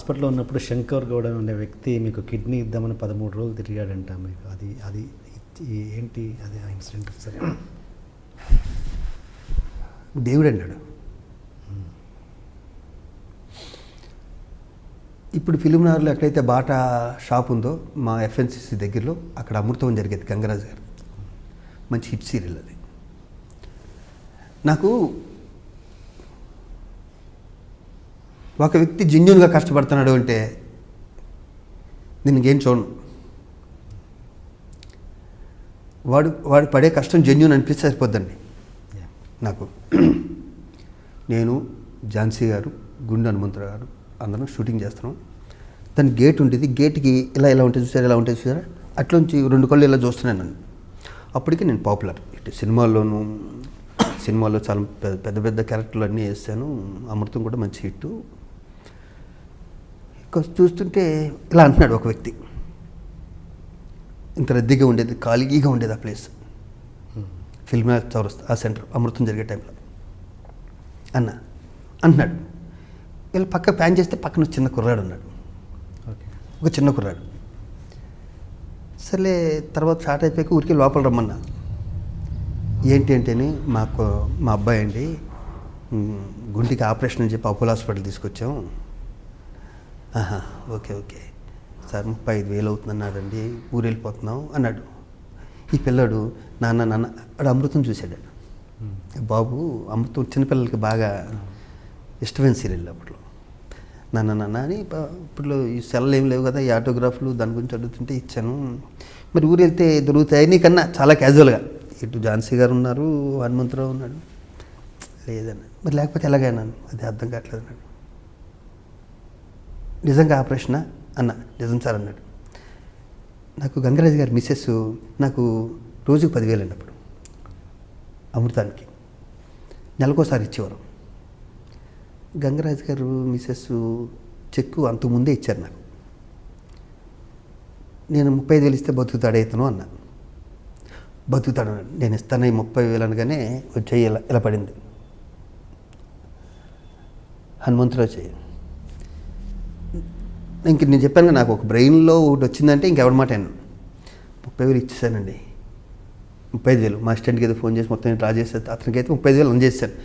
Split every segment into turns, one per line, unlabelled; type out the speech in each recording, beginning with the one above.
హాస్పిటల్లో ఉన్నప్పుడు శంకర్ గౌడ్ అనే వ్యక్తి మీకు కిడ్నీ ఇద్దామని 13 రోజులు తిరిగాడంట. మీకు అది అది ఏంటి అది ఆ ఇన్సిడెంట్ సరే.
దేవుడు అన్నాడు. ఇప్పుడు ఫిలింనగర్లో ఎక్కడైతే బాటా షాప్ ఉందో మా ఎఫ్ఎన్సిసి దగ్గరలో అక్కడ అమృతం జరిగేది. గంగరాజు గారు మంచి హిట్ సీరియల్ అది. నాకు ఒక వ్యక్తి జెన్యూన్గా కష్టపడుతున్నాడు అంటే నేను ఇంకేం చూడను. వాడు పడే కష్టం జెన్యూన్ అనిపిస్తే సరిపోద్దండి నాకు. నేను ఝాన్సీ గారు, గుండు హనుమంతరావు గారు అందరం షూటింగ్ చేస్తున్నాం. దాని గేట్ ఉండేది. గేట్కి ఇలా ఉంటుంది చూసారా, ఇలా ఉంటుంది చూసారా, అట్లోంచి 2 కళ్ళు ఇలా చూస్తున్నాను నన్ను. అప్పటికి నేను పాపులర్. ఇటు సినిమాలో చాలా పెద్ద పెద్ద క్యారెక్టర్లు అన్నీ వేస్తాను. అమృతం కూడా మంచి హిట్. చూస్తుంటే ఇలా అంటున్నాడు ఒక వ్యక్తి. ఇంత రద్దీగా ఉండేది, ఖాళీగా ఉండేది ఆ ప్లేస్. ఫిల్మ్ చౌరస్తా ఆ సెంటర్ అమృతం జరిగే టైంలో అంటున్నాడు. వీళ్ళు పక్క ప్యాన్ చేస్తే పక్కన చిన్న కుర్రాడు ఉన్నాడు. ఒక చిన్న కుర్రాడు. సరే తర్వాత షార్ట్ అయిపోయాక ఊరికి లోపల రమ్మన్నా. ఏంటి అని మా అబ్బాయి అండి గుండెకి ఆపరేషన్ అని చెప్పి అపోలో హాస్పిటల్ తీసుకొచ్చాం. ఓకే సార్ 35,000 అవుతుందన్నాడండి, ఊరు వెళ్ళిపోతున్నాం అన్నాడు. ఈ పిల్లాడు నాన్న వాడు అమృతం చూశాడు. బాబు అమృతం చిన్నపిల్లలకి బాగా ఇష్టమైన సీరియల్ అప్పట్లో. నాన్న అని ఇప్పుడు ఈ సెల్లు ఏం లేవు కదా, ఈ ఆటోగ్రాఫ్లు దాని గురించి అడుగుతుంటే ఇచ్చాను. మరి ఊరు వెళ్తే దొరుకుతాయి నీకన్నా చాలా క్యాజువల్గా. ఇటు ఝాన్సీ గారు ఉన్నారు, హనుమంతరావు ఉన్నాడు. లేదన్న మరి లేకపోతే ఎలాగైనా అది అర్థం కావట్లేదు అన్నాడు. నిజంగా ఆపరేషనా అన్న, నిజం సార్ అన్నాడు. నాకు గంగరాజు గారి మిస్సెస్ నాకు రోజుకు 10,000 అన్నప్పుడు అమృతానికి నెలకోసారి ఇచ్చేవారు. గంగరాజు గారు మిస్సెస్ చెక్కు అంతకుముందే ఇచ్చారు నాకు. నేను 35,000 ఇస్తే బతుకుతాడు ఇతను అన్నా. బతుకుతాడు అన్నాడు. నేను ఇస్తాను ఈ 30,000 అనగానే వచ్చేయి ఇలా పడింది. హనుమంతరావు చేయి. ఇంక నేను చెప్పాను నాకు ఒక బ్రెయిన్లో ఒకటి వచ్చిందంటే ఇంకెవరి మాట అన్నాను. 30,000 ఇచ్చేసానండి. 35,000 మా అసిస్టెంట్కి ఏదో ఫోన్ చేసి మొత్తం డ్రా చేస్తే అతనికి అయితే 35,000 అందజేశాను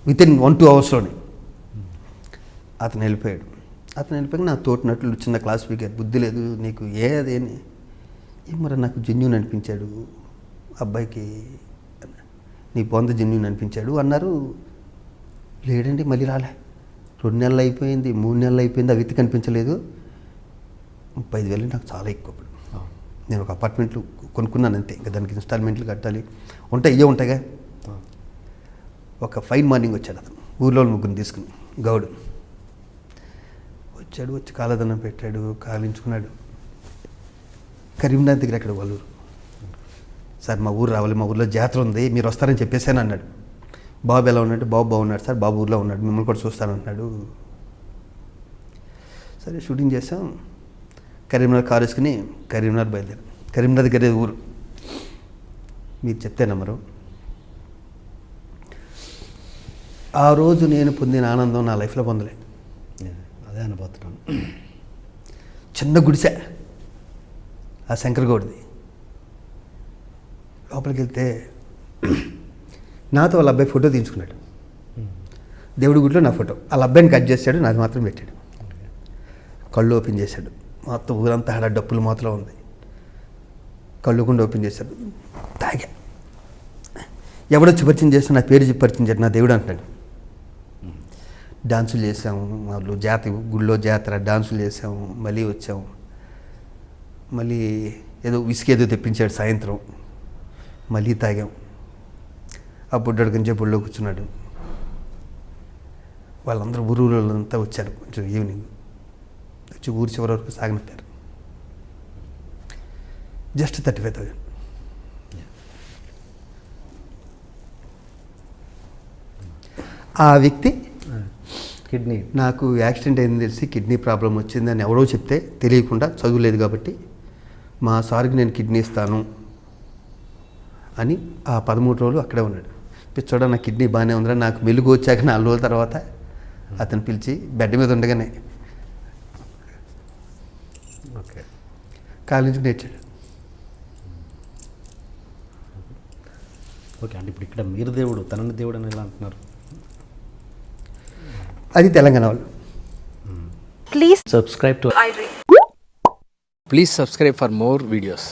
వితిన్ 1-2 అవర్స్లోనే. అతను వెళ్ళిపోయాడు. నా తోటినట్లు చిన్న క్లాస్ స్పీకర్, బుద్ధి లేదు నీకు అదేని మరి నాకు జెన్యూన్ అనిపించాడు అబ్బాయికి, నీ పొంద జెన్యూన్ అనిపించాడు అన్నారు. లేడండి మళ్ళీ రాలే. 2 నెలలు అయిపోయింది, 3 నెలలు అయిపోయింది, ఆ వ్యక్తి కనిపించలేదు. 35,000 నాకు చాలా ఎక్కువ. నేను ఒక అపార్ట్మెంట్లు కొనుక్కున్నాను అంతే. ఇంకా దానికి ఇన్స్టాల్మెంట్లు కట్టాలి ఉంటాయిగా. ఒక ఫైన్ మార్నింగ్ వచ్చాడు అతను, ఊర్లో 3 తీసుకుని గౌడు వచ్చాడు. వచ్చి కాలదన్నం పెట్టాడు, కాలించుకున్నాడు. కరీంనగర్ దగ్గర అక్కడ వాళ్ళూరు. సార్ మా ఊరు రావాలి, మా ఊర్లో జాతర ఉంది, మీరు వస్తారని చెప్పేసాను అన్నాడు. బాబు ఎలా ఉన్నాడు? బాబు బాగున్నాడు సార్, బాబు ఊర్లో ఉన్నాడు, మిమ్మల్ని కూడా చూస్తానంటున్నాడు. సరే షూటింగ్ చేసాం. కరీంనగర్ కారు వేసుకుని కరీంనగర్ బయలుదేరాం. కరీంనగర్ దగ్గర ఊరు. మీరు చెప్తే నమ్మరు. ఆ రోజు నేను పొందిన ఆనందం నా లైఫ్లో పొందలే.
అదే అనుభూతున్నాను.
చిన్న గుడిసె ఆ శంకర్ గౌడ్ది. లోపలికి వెళ్తే నాతో వాళ్ళ అబ్బాయి ఫోటో తీయించుకున్నాడు. దేవుడి గుడిలో నా ఫోటో. వాళ్ళ అబ్బాయిని కట్ చేశాడు, నాది మాత్రం పెట్టాడు. కళ్ళు ఓపెన్ చేశాడు. మొత్తం ఊరంతా ఆడ డప్పులు మాత్రం ఉంది. కళ్ళు కూడా ఓపెన్ చేశాడు. తాగా. ఎవడొచ్చి పరిచయం చేస్తే నా పేరు చెప్పి పరిచయం చేశాడు, నా దేవుడు అంటున్నాడు. డాన్సులు చేసాము, వాళ్ళు గుళ్ళో జాతర డాన్సులు చేసాము. మళ్ళీ వచ్చాము. మళ్ళీ ఏదో విసికి ఏదో తెప్పించాడు సాయంత్రం. మళ్ళీ తాగాం. ఆ బుడ్డాడు కొంచెం బుళ్ళో కూర్చున్నాడు. వాళ్ళందరూ ఊళ్ళంతా వచ్చారు. కొంచెం ఈవినింగ్ వచ్చి ఊరి చివరి వరకు సాగనిపారు. జస్ట్ 35,000. ఆ వ్యక్తి
కిడ్నీ
నాకు యాక్సిడెంట్ అయింది తెలిసి కిడ్నీ ప్రాబ్లం వచ్చిందని ఎవరో చెప్తే తెలియకుండా, చదువులేదు కాబట్టి, మా సార్కి నేను కిడ్నీ ఇస్తాను అని ఆ 13 రోజులు అక్కడే ఉన్నాడు. పిచ్చోడ నా కిడ్నీ బాగానే ఉందిరా. నాకు మెలుగు వచ్చాక 4 రోజుల తర్వాత అతను పిలిచి బెడ్ మీద ఉండగానే కాలేజీకి నేర్చాడు.
ఓకే అండి, ఇప్పుడు ఇక్కడ మీరు దేవుడు, తనని దేవుడు అని ఎలా అంటున్నారు?
అది తెలంగాణ వాళ్ళు.
Please
subscribe to
iDream.
please subscribe for more videos.